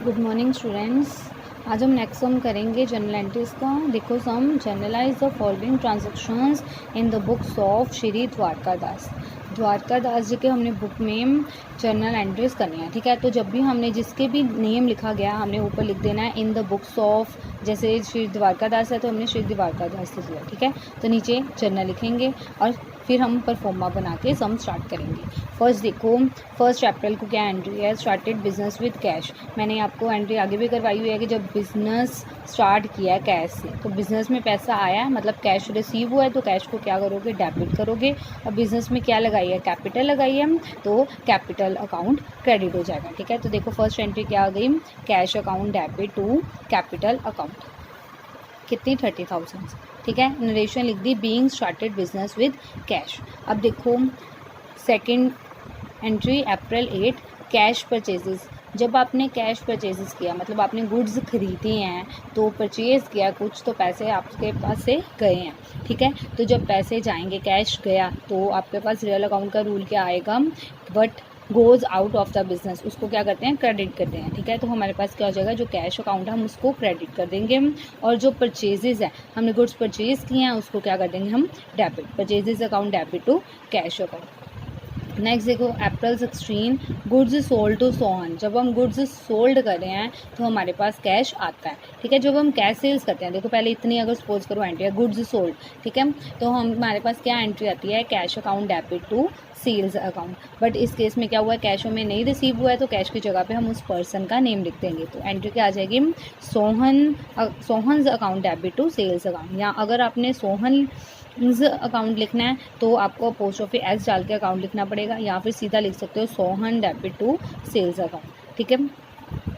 Good morning students. आज हम next sum करेंगे जनरल एंट्रीज का। देखो some journalise the following transactions in the books of Shri Dwarkadas. Dwarkadas ji के हमने बुक में जर्नल एंट्रीज करनी है, ठीक है। तो जब भी हमने जिसके भी नेम लिखा गया हमने ऊपर लिख देना है इन द बुक्स ऑफ, जैसे श्री द्वारकादास है तो हमने श्री द्वारकादास लिख दिया, ठीक है। तो नीचे जर्नल लिखेंगे और फिर हम परफॉर्मा बना के सम स्टार्ट करेंगे। फर्स्ट देखो, फर्स्ट अप्रैल को क्या एंट्री है, स्टार्टेड बिजनेस विद कैश। मैंने आपको एंट्री आगे भी करवाई हुई है कि जब बिजनेस स्टार्ट किया है कैश से, तो बिजनेस में पैसा आया मतलब कैश रिसीव हुआ है, तो कैश को क्या करोगे, डेबिट करोगे। और बिजनेस में क्या लगाई है, कैपिटल लगाई है, तो कैपिटल अकाउंट क्रेडिट हो जाएगा, ठीक है। तो देखो फर्स्ट एंट्री क्या आ गई, cash account debit to capital account, कितनी 30,000, ठीक है। नरेशन लिख दी, being started business with cash. अब देखो second entry April 8, cash purchases. जब आपने कैश परचेजेस किया मतलब आपने गुड्स खरीदे हैं, तो परचेज किया कुछ, तो पैसे आपके पास से गए हैं, ठीक है। तो जब पैसे जाएंगे, कैश गया, तो आपके पास रियल अकाउंट का रूल क्या आएगा, but goes out of the business, उसको क्या करते हैं, क्रेडिट करते हैं, ठीक है। तो हमारे पास क्या हो जाएगा, जो कैश अकाउंट है हम उसको क्रेडिट कर देंगे, और जो परचेजेस है हमने गुड्स परचेज किए हैं उसको क्या कर देंगे हम, debit. Purchases account debit to cash account. Next देखो April 16, goods sold to Sohan. जब हम गुड्स सोल्ड कर रहे हैं तो हमारे पास कैश आता है, ठीक है। जब हम कैश सेल्स करते हैं, देखो पहले इतनी अगर सपोज करो एंट्री है गुड्स सोल्ड, ठीक है, तो हमारे पास क्या एंट्री आती है, cash account debit to sales account. But इस केस में क्या हुआ है, कैश हमें नहीं रिसीव हुआ है, तो कैश की जगह पे हम उस पर्सन का नेम लिख देंगे। तो एंट्री क्या आ जाएगी, Sohan's account debit to sales account. या अगर आपने सोहन अकाउंट लिखना है तो आपको पोस्ट ऑफिस एस डाल के अकाउंट लिखना पड़ेगा, या फिर सीधा लिख सकते हो Sohan debit to sales account, ठीक है।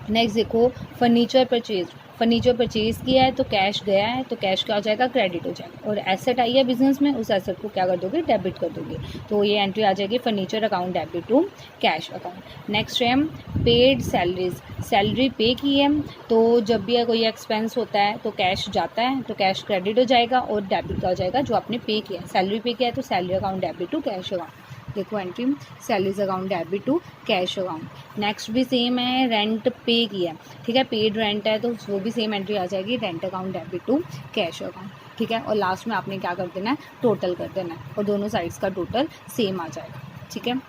नेक्स्ट देखो फर्नीचर परचेज। फर्नीचर परचेज किया है तो कैश गया है, तो कैश क्या हो जाएगा, क्रेडिट हो जाएगा। और एसेट आई है बिजनेस में, उस एसेट को क्या कर दोगे, डेबिट कर दोगे। तो ये एंट्री आ जाएगी furniture account debit to cash account. Next है पेड सैलरीज। सैलरी पे की है, तो जब भी कोई एक्सपेंस होता है तो कैश जाता है, तो कैश क्रेडिट हो जाएगा और डेबिट का हो जाएगा जो आपने पे किया है। सैलरी पे किया है तो salary account debit to cash account. देखो entry salaries account debit to cash account. Next भी सेम है, रेंट पे किया है, ठीक है, पेड रेंट है तो वो भी सेम एंट्री आ जाएगी, rent account debit to cash account, ठीक है। और लास्ट में आपने क्या कर देना है, टोटल कर देना है, और दोनों साइड्स का टोटल सेम आ जाएगा, ठीक है।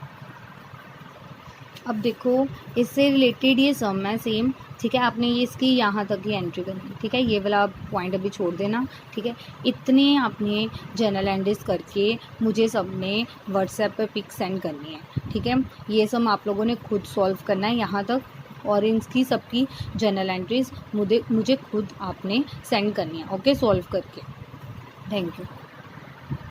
अब देखो इससे रिलेटेड ये सम है सेम, ठीक है। आपने ये इसकी यहाँ तक ही एंट्री करनी है, ठीक है। ये वाला पॉइंट अभी छोड़ देना, ठीक है। इतने आपने जर्नल एंट्रीज करके मुझे सबने व्हाट्सएप पे पिक सेंड करनी है, ठीक है। ये सम आप लोगों ने खुद सॉल्व करना है यहाँ तक, और इनकी सबकी जर्नल एंट्रीज मुझे खुद आपने सेंड करनी है, ओके, सॉल्व करके। Thank you.